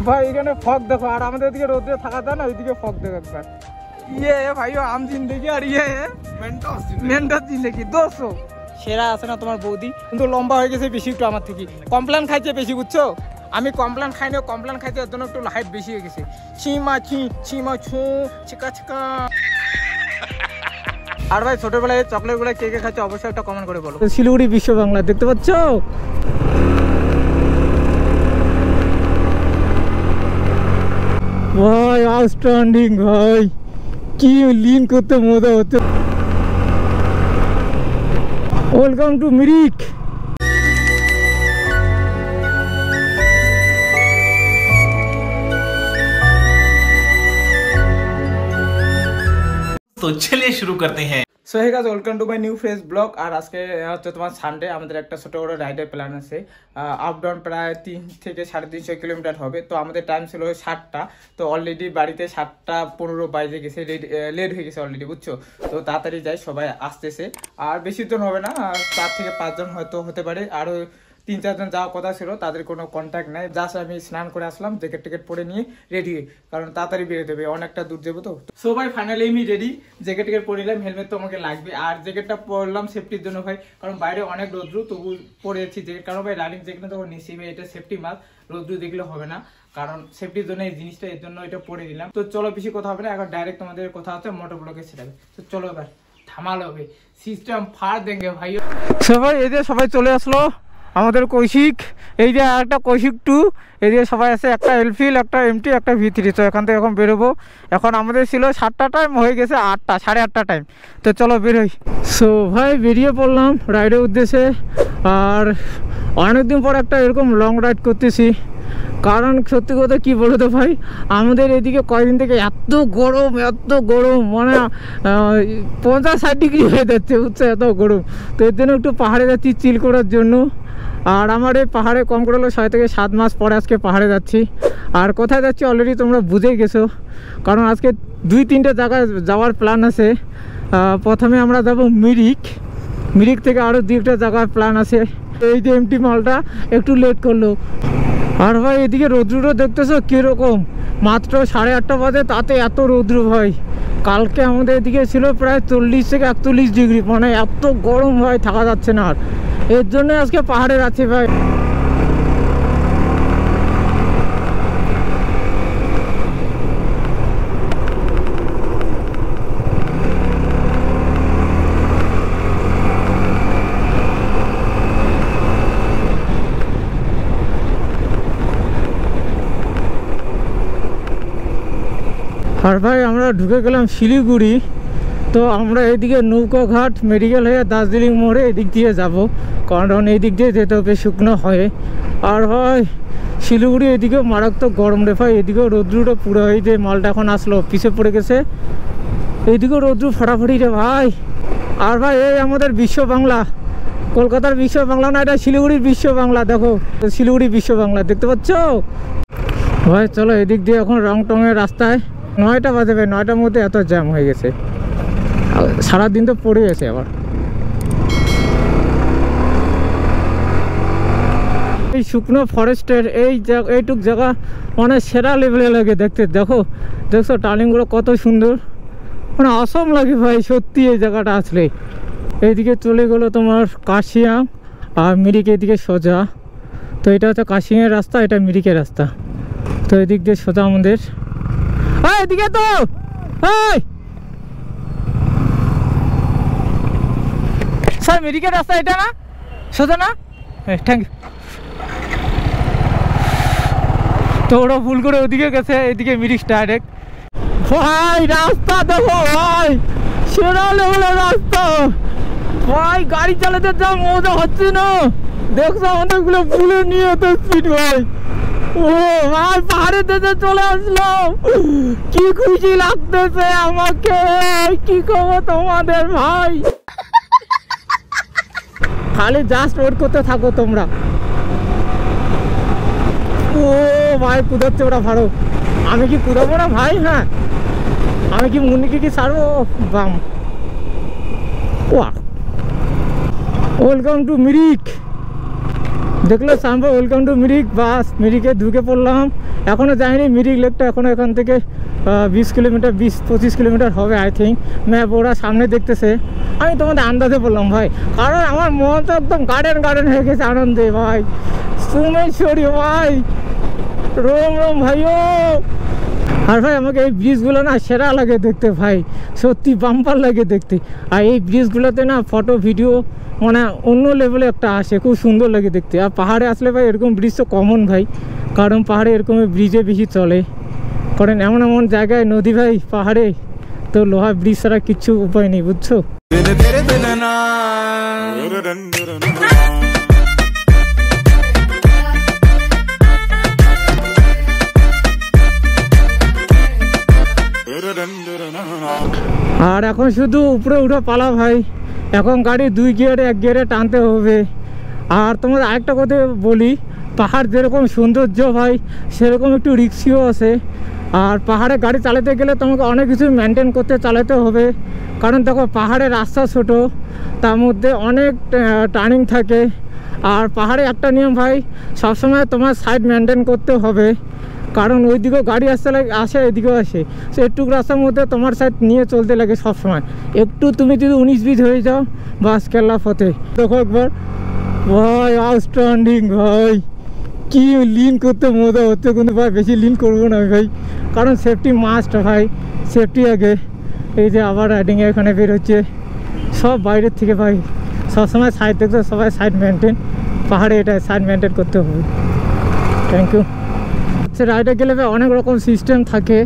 ভাই এখানে ফগ দেখো, আর আমাদের দিকে রোদে থাকা যায় না, ওইদিকে ফগ দেখো একবার। ইয়ে ভাই আম জিন্দেগি, আর ইয়ে মেন্টাস জিন্দেগি 200 সেরা আছে না তোমার বৌদি, কিন্তু লম্বা হয়ে গেছে বেশি একটু আমার থেকে, কমপ্লেন খাইছে বেশি, বুঝছো? আমি কমপ্লেন খাই না, কমপ্লেন খাইতে এর জন্য একটু হাইট বেশি হয়ে গেছে। ছিমা ছিমা ছু চিকা চিকা। আর ভাই ছোটবেলায় চকলেট গুলো কে কে খাচ্ছে অবশ্যই একটা কমেন্ট করে বলো। শিলিগুড়ি বিশ্ব বাংলা দেখতে পাচ্ছ ভাই, আউটস্ট্যান্ডিং ভাই, কি লিন করতে মজা হচ্ছে। Welcome to Mirik. तो चलिए शुरू करते हैं। So hey guys, welcome to my new fresh blog. আর আজকে হচ্ছে তোমার সানডে, আমাদের একটা ছোটো বড়ো রাইডের প্ল্যান আছে। আপ ডাউন প্রায় 3 থেকে 350 কিলোমিটার হবে। তো আমাদের টাইম ছিল 7টা, তো অলরেডি বাড়িতে 7:15 বাজে গেছে, লেট হয়ে গেছে অলরেডি, বুঝছো? তো তাড়াতাড়ি যাই, সবাই আসতেছে, আর বেশি জন হবে না, 4 থেকে 5 জন হয়তো হতে পারে, আরও 3-4 জন যাওয়ার কথা ছিল, তাদের কোনো কন্ট্যাক্ট নাই। জাস্ট আমি স্নান করে আসলাম, জ্যাকেট টেকেট পরে নিয়ে রেডি, কারণ তাড়াতাড়ি বেরোতে হবে, অনেকটা দূর যাবো। তো সবাই ফাইনালি আমি রেডি, জ্যাকেট টেকেট পরে নিলাম, হেলমেট তো আমাকে লাগবে, আর জ্যাকেটটা পরলাম সেফটির জন্য ভাই, কারণ বাইরে অনেক রোদ্রু, তবু পরেছি জ্যাকেট, কারণ ভাই রানিং জ্যাকেট তখন নিচ্ছি ভাই, এটা সেফটি মাস্ক, রোদ্রু দেখলে হবে না, কারণ সেফটির জন্য এই জিনিসটা, এর জন্য এটা পরে দিলাম। তো চলো বেশি কথা হবে না, এখন ডাইরেক্ট তোমাদের কথা হচ্ছে মোটর ব্লগে সেটাবে। তো চলো এবার ধামাল হবে, সিস্টেম ফাড় দেঙ্গে ভাই। সবাই এই যে সবাই চলে আসলো, আমাদের কৌশিক, এই যে একটা কৌশিক 2, এই যে সবাই আছে, একটা এলফিল, একটা এমটি, একটা V3। তো এখান থেকে এখন বেরোবো। এখন আমাদের ছিল 7টা টাইম, হয়ে গেছে 8টা, 8:30 টাইম। তো চলো বেরোই। সো ভাই বেরিয়ে পড়লাম রাইডের উদ্দেশ্যে, আর অনেকদিন পর একটা এরকম লং রাইড করতেছি, কারণ সত্যি কথা কি বলো তো ভাই, আমাদের এদিকে কয়েকদিন থেকে এত গরম, মানে 50-60 ডিগ্রি হয়ে যাচ্ছে, বুঝছো? এত গরম। তো এর জন্য একটু পাহাড়ে যাচ্ছি চিল করার জন্য। আর আমার এই পাহাড়ে কম করে হলো 6 থেকে 7 মাস পরে আজকে পাহাড়ে যাচ্ছি। আর কোথায় যাচ্ছি অলরেডি তোমরা বুঝেই গেছো, কারণ আজকে 2-3টে জায়গায় যাওয়ার প্ল্যান আছে। প্রথমে আমরা যাব মিরিক থেকে আরও 2একটা জায়গার প্ল্যান আছে। এই যে এমটি মালটা একটু লেট করলো। আর ভাই এদিকে রৌদ্রটা দেখতেছো কীরকম, মাত্র 8:30 বাজে, তাতে এত রৌদ্র ভাই। কালকে আমাদের এদিকে ছিল প্রায় 40 থেকে 41 ডিগ্রি, মানে এত গরম ভাই, থাকা যাচ্ছে না। আর এর জন্য আজকে পাহাড়ে আছি ভাই। আর ভাই আমরা ঢুকে গেলাম শিলিগুড়ি। তো আমরা এইদিকে নৌকাঘাট মেডিকেল হয়ে দার্জিলিং মোড়ে এদিক দিয়ে যাব, কারণ এই দিক দিয়ে যেতে হবে শুকনো হয়ে। আর ভাই শিলিগুড়ি এদিকে মারাত্মক গরম রে ভাই, এদিকেও রৌদ্রটা পুরো, এই যে মালটা এখন আসলো পিছে পড়ে গেছে, এইদিকেও রৌদ্র ফাটাফাটি রে ভাই। আর ভাই এই আমাদের বিশ্ব বাংলা, কলকাতার বিশ্ব বাংলা না, এটা শিলিগুড়ির বিশ্ব বাংলা। দেখো শিলিগুড়ি বিশ্ব বাংলা দেখতে পাচ্ছ ভাই। চলো এদিক দিয়ে এখন রং টঙের রাস্তায়, 9টা বাজে ভাই, 9টার মধ্যে এত জ্যাম হয়ে গেছে, সারাদিন তো পড়ে গেছে আবার। এই শুকনো ফরেস্টের এইটুক জায়গা মানে সেরা লেভেলে লাগে দেখতে। দেখছো টার্নিংগুলো কত সুন্দর, মানে অসম লাগে ভাই সত্যি এই জায়গাটা আসলে। এইদিকে চলে গেলো তোমার কাশিয়াং, আর মিরিক এদিকে সোজা। তো এটা হচ্ছে কাশিয়াংয়ের রাস্তা, এটা মিরিকের রাস্তা। তো এদিক দিয়ে সোজা আমাদের, এদিকে তো স্যার মিরিকের রাস্তা এটা না, সোজা না? Thank you. তো ওরা ভুল করে ওদিকে গেছে, এদিকে মিরিক ডাইরেক্ট। ভাই রাস্তা দেখো ভাই, সেরা লেভেলের রাস্তা ভাই, গাড়ি চালাতে যা মজা হচ্ছে না, দেখছো অনেকগুলো ভুলে নিয়ে তো স্পিড ভাই। ও ভাই পাহাড়ের দেশে চলে আসলাম, কি খুশি লাগতেছে আমাকে, কি খবর তোমাদের ভাই? খালি জাস্ট ওয়েট করতে থাকো তোমরা। ও ভাই কুদাচ্ছে ওরা ভালো, আমি কি কুদাবো না ভাই? হ্যাঁ আমি কি মুন্নিকে কি ছাড়বো? বাম। Welcome to Mirik. দেখলো সাম্বা ওয়েলকাম টু মিরিক। বাস মিরিকে ঢুকে পড়লাম, এখনও যাইনি মিরিক লেকটা, এখনও এখান থেকে 20 কিলোমিটার 20-25 কিলোমিটার হবে আই থিঙ্ক। ম্যাপ ওরা সামনে দেখতেছে, আমি তোমাদের আন্দাজে বললাম ভাই, কারণ আমার মন তো একদম গার্ডেন হয়ে গেছে আনন্দে ভাই। সুমেশ্বরী ভাই, রোম রোম ভাইও। আর ভাই আমাকে এই ব্রিজগুলো না সেরা লাগে দেখতে ভাই, সত্যি বাম্পার লাগে দেখতে। আর এই ব্রিজগুলোতে না ফটো ভিডিও মানে অন্য লেভেলে একটা আসে, খুব সুন্দর লাগে দেখতে। আর পাহাড়ে আসলে ভাই এরকম ব্রিজ তো কমন ভাই, কারণ পাহাড়ে এরকম ব্রিজে বেশি চলে, কারণ এমন এমন জায়গায় নদী ভাই পাহাড়ে, তো লোহার ব্রিজ ছাড়া কিচ্ছু উপায় নেই, বুঝছো। আর এখন শুধু উপরে উঠে পালা ভাই, এখন গাড়ি 2 গিয়ারে 1 গিয়ারে টানতে হবে। আর তোমাদের আরেকটা কথা বলি, পাহাড় যেরকম সৌন্দর্য ভাই সেরকম একটু রিস্কিও আছে। আর পাহাড়ে গাড়ি চালাতে গেলে তোমাকে অনেক কিছু মেনটেন করতে চালাতে হবে, কারণ দেখো পাহাড়ের রাস্তা ছোট, তার মধ্যে অনেক টার্নিং থাকে। আর পাহাড়ে একটা নিয়ম ভাই, সবসময় তোমার সাইড মেনটেন করতে হবে, কারণ ওইদিকেও গাড়ি আসে এদিকেও আসে, সে একটু রাস্তার মধ্যে তোমার সাইড নিয়ে চলতে লাগে সবসময়। একটু তুমি যদি 19-20 হয়ে যাও বাস কেল্লা পথে। দেখো একবার ভাই আউটস্ট্যান্ডিং ভাই, কি লিন করতে মজা হচ্ছে, কিন্তু ভাই বেশি লিন করবো না ভাই, কারণ সেফটি মাস্ট ভাই, সেফটি আগে। এই যে আবার রাইডিংয়ে এখানে বের হচ্ছে সব বাইরের থেকে ভাই, সবসময় সাইড দেখতে, সবাই সাইড মেনটেন, পাহাড়ে এটা সাইড মেনটেন করতে হবে। Thank you. রাইডে গেলে ভাই অনেক রকম সিস্টেম থাকে,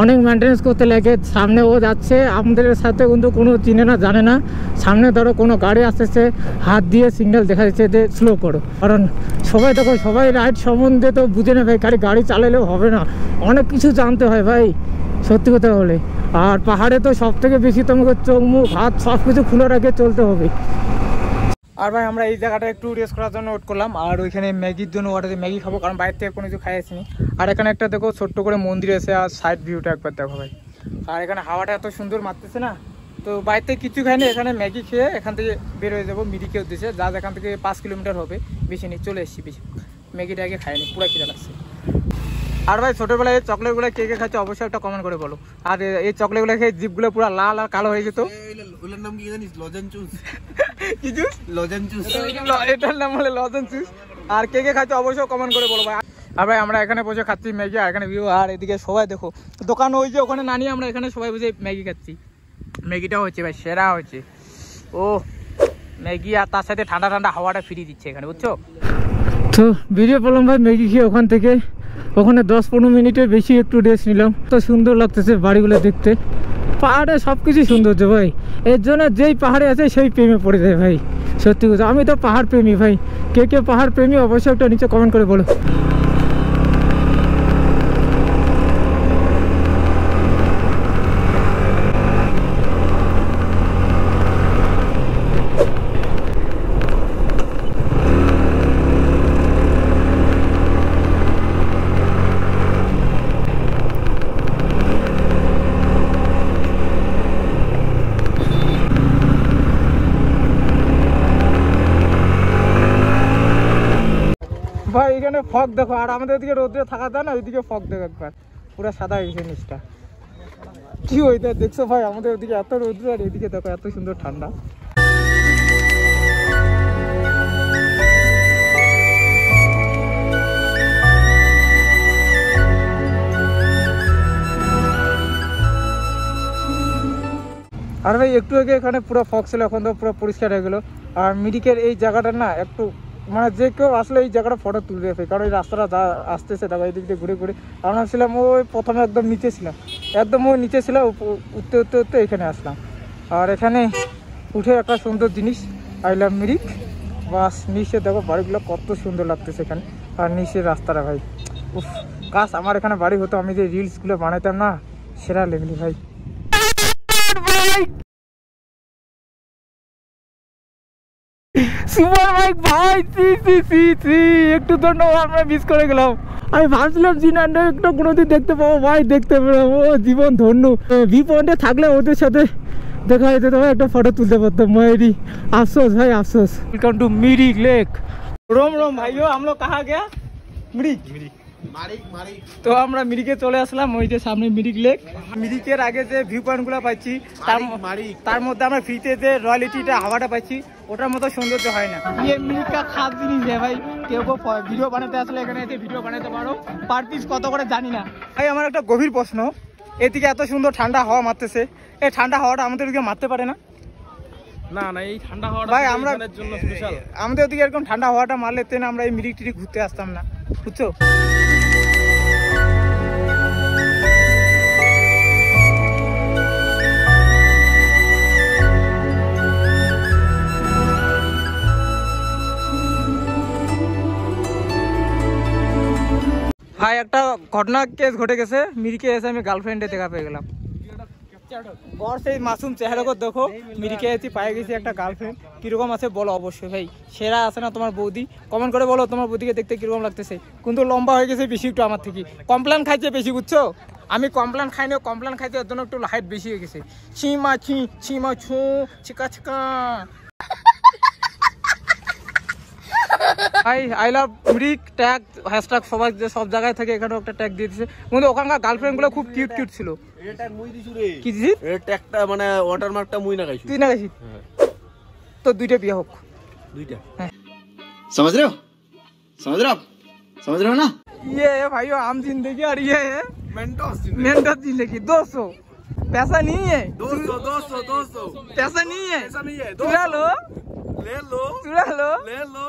অনেক মেনটেন্স করতে লাগে। সামনে ও যাচ্ছে আমাদের সাথে, কিন্তু কোনো চিনে না জানে না, সামনে ধরো কোনো গাড়ি আসতেছে হাত দিয়ে সিগন্যাল দেখা যাচ্ছে যে স্লো করো, কারণ সবাই দেখো সবাই রাইড সম্বন্ধে তো বুঝে না ভাই, গাড়ি চালালেও হবে না, অনেক কিছু জানতে হয় ভাই সত্যি কথা বলে। আর পাহাড়ে তো সব থেকে বেশি তোমাকে চোখ মুখ হাত সব কিছু খুলে রাখে চলতে হবে। আর ভাই আমরা এই জায়গাটা একটু রেস্ট করার জন্য ওয়েট করলাম, আর ওইখানে ম্যাগির জন্য অর্ডার দিয়ে ম্যাগি খাবো, কারণ বাইরে থেকে কোনো কিছু খাই আসিনি। আর এখানে একটা দেখো ছোট্ট করে মন্দির আছে, আর সাইড ভিউটা একবার দেখো ভাই। আর এখানে হাওয়াটা এত সুন্দর মারতেছে না, তো বাইরে থেকে কিছু খাইনি, এখানে ম্যাগি খেয়ে এখান থেকে বের হয়ে যাবো মিরিকে উদ্দেশ্যে, যা এখান থেকে 5 কিলোমিটার হবে, বেশি নেই, চলে এসেছি বেশি। ম্যাগিটা আগে খাইনি, পুরো খিদে লাগছে। আর ভাই ছোটোবেলায় এই চকলেটগুলো কে কে খাচ্ছে অবশ্যই একটা কমেন্ট করে বলো। আর এই চকলেটগুলো খেয়ে জিভগুলো পুরো লাল আর কালো হয়ে যেত। এটার নাম হলো লজেন জুস। আর কে কে খাচ্ছে অবশ্যই কমেন্ট করে বলো ভাই। আর ভাই আমরা এখানে বসে খাচ্ছি ম্যাগি, আর এখানে ভিউ, আর এদিকে সবাই দেখো দোকান ওই যে ওখানে নানিয়ে আমরা এখানে সবাই বসে ম্যাগি খাচ্ছি। ম্যাগিটাও হচ্ছে ভাই সেরা হচ্ছে, ও ম্যাগি আর তার সাথে ঠান্ডা ঠান্ডা হাওয়াটা ফিরিয়ে দিচ্ছে এখানে, বুঝছো। তো বেরিয়ে পড়লাম ভাই ম্যাগি খেয়ে ওখান থেকে, ওখানে 10-15 মিনিটের বেশি একটু রেস্ট নিলাম। তো সুন্দর লাগতেছে বাড়িগুলো দেখতে, পাহাড়ে সব কিছু সৌন্দর্য ভাই, এর জন্য যেই পাহাড়ে আছে সেই প্রেমে পড়ে যায় ভাই, সত্যি কথা। আমি তো পাহাড় প্রেমী ভাই, কে কে পাহাড় প্রেমী অবশ্যই একটা নিচে কমেন্ট করে বলো। ভাই এখানে ফগ দেখো, আর আমাদের এদিকে রোদ্রে থাকা যায় না, ওইদিকে ফগ দেখো একবার, পুরো সাদা হয়ে গেছে নিচটা। কি ওইটা দেখছো ভাই, আমাদের ওইদিকে এত রোদ্র, আর এদিকে দেখো এত সুন্দর ঠান্ডা। আর ভাই একটু আগে এখানে পুরো ফগ ছিল, এখন তো পুরো পরিষ্কার হয়ে গেলো। আর মিরিকের এই জায়গাটা না একটু মানে যে কেউ আসলে এই জায়গাটা ফটো তুলবে, কারণ এই রাস্তাটা যা আসতেছে দেখো এই দিক দিয়ে ঘুরে ঘুরে। আমরা ছিলাম ওই প্রথমে একদম নিচে ছিলাম, একদম ওই নিচে ছিল, উঠতে উঠতে উঠতে এখানে আসলাম। আর এখানে উঠে একটা সুন্দর জিনিস, আই লাভ মিরিক। বাস নিচে দেখো বাড়িগুলো কত সুন্দর লাগতেছে এখানে, আর নিচের রাস্তাটা ভাই উফ, কাজ আমার এখানে বাড়ি হতো, আমি যে রিলসগুলো বানাইতাম না, সেরা লেগলি ভাই। সুপার বাইক ভাই, একটু জন্য আমরা মিস করে গেলাম। আমি ভাবছিলাম জিনান্ডা একটু কোনোদিন দেখতে পাবো ভাই, দেখতে পেলাম, ও জীবন ধন্য। ভি পয়েন্টে থাকলে ওদের সাথে দেখা যেত, একটা ফটো তুলতে পারতাম। মায়েরই আফসোস ভাই, আফসোস। Welcome to Mirik lake. रोम रोम भाइयों, हम लोग कहाँ गया? मिरिक। তো আমরা মিরিকে চলে আসলাম। ওই যে সামনে মিরিক লেক, মিরিকের আগে যে ভিউ পয়েন্ট গুলো পাচ্ছি তার মধ্যে আমরা ফ্রিতে যে রয়্যালিটিটা হাওয়াটা পাচ্ছি ওটার মতো সৌন্দর্য হয় না। ये मिरिक का खास জিনিস है भाई, কেউ ভিডিও বানাতে আসলে এখানে এসে ভিডিও বানাতে পারো। পার পিস কত করে জানি না ভাই। আমার একটা গভীর প্রশ্ন, এদিকে এত সুন্দর ঠান্ডা হাওয়া মারতেছে, এই ঠান্ডা হাওয়াটা আমাদের ওদিকে মারতে পারে না? না না, এই ঠান্ডা হাওয়াটা ভাই আমরা জন্য স্পেশাল। আমাদের ওদিকে এরকম ঠান্ডা হাওয়াটা মারলে তেন আমরা এই মিরিক টিরিক ঘুরতে আসতাম না, বুঝছো? ভাই একটা ঘটনা কেস ঘটে গেছে, মিরিকে এসে আমি গার্লফ্রেন্ডে দেখা পেয়ে গেলাম। और সেই মাসুম চেহারাকে দেখো, মিরিকে এসে পায়ে গেছি একটা গার্লফ্রেন্ড। কিরকম আছে বলো অবশ্যই ভাই, সেরা আছে না তোমার বৌদি? কমেন্ট করে বলো তোমার বৌদিকে দেখতে কিরকম লাগতেছে। কিন্তু লম্বা হয়ে গেছে বেশি একটু আমার থেকে, কমপ্লেন খাইছে বেশি, বুঝছো? আমি কমপ্লেন খাইনি, কমপ্লেন খাইছে এর জন্য একটু হাইট বেশি হয়ে গেছে। ছিমা ছি ছিমা ছু চিকা চিকা। I love Mirik tag hashtag সবাই যে সব জায়গায় থেকে এখানে একটা ট্যাগ দিয়ে দিয়েছে। কিন্তু ওখানকার গার্লফ্রেন্ড গুলো খুব কিউট কিউট ছিল। এটা ট্যাগ মুই দিছু রে। কি দিছিস? এই ট্যাগটা মানে ওয়াটারমার্কটা মুই না গাইছি। তুই না গাইছিস? তো দুইটা বিয়ে হোক, দুইটা। হ্যাঁ समझ रहे हो? समझ रहे हो? समझ रहे हो ना? ये है भाइयों आम जिंदगी और ये है मेंटोस जिंदगी। 200 पैसा नहीं है, 200 पैसा नहीं है, ऐसा नहीं है। चुरा लो ले लो ले लो।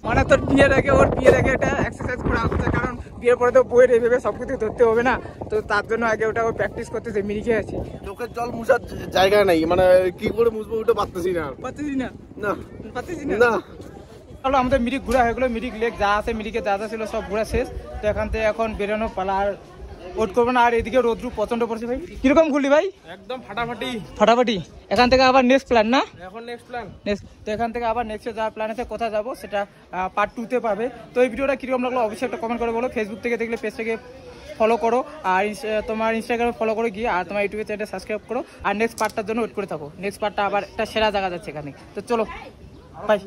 মানে তোর বিয়ের আগে ওর বিয়ের আগে এটা এক্সারসাইজ করা হচ্ছে, কারণ বিয়ের পরে তো বইয়ের এইভাবে সবকিছু ধরতে হবে না, তো তার জন্য আগে ওটা প্র্যাকটিস করতেছে। মিরিকে আছে, চোখের জল মুছার জায়গা নাই, মানে কি করে মুছবো ওটা পারতেছি না। না চলো আমাদের মিরিক ঘোরা হয়ে গেলো। মিরিক লেক যা আছে, মিরিকে যা যা ছিল সব ঘোরা শেষ। তো এখান থেকে এখন বেরোনো পালা, আর ওট করবো না। আর এদিকে রোদ্রু প্রচন্ড পড়ছে ভাই। কিরকম ঘুরলি ভাই? একদম ফাটাফাটি। এখান থেকে আবার নেক্সট প্ল্যান না? এখন নেক্সট প্ল্যান। তো এখান থেকে আবার নেক্সটে যাওয়ার প্ল্যান আছে, কোথায় যাবো সেটা পার্ট 2 তে পাবে। তো এই ভিডিওটা কিরকম লাগলো অবশ্যই একটা কমেন্ট করে বলো। ফেসবুক থেকে দেখলে পেজটাকে ফলো করো, আর তোমার ইনস্টাগ্রামে ফলো করে গিয়ে, আর তোমার ইউটিউবে চ্যানেলটা সাবস্ক্রাইব করো। আর নেক্সট পার্টটার জন্য ওয়েট করে থাকো। নেক্সট পার্টটা আবার একটা সেরা জায়গা যাচ্ছে এখানে। তো চলো বাই।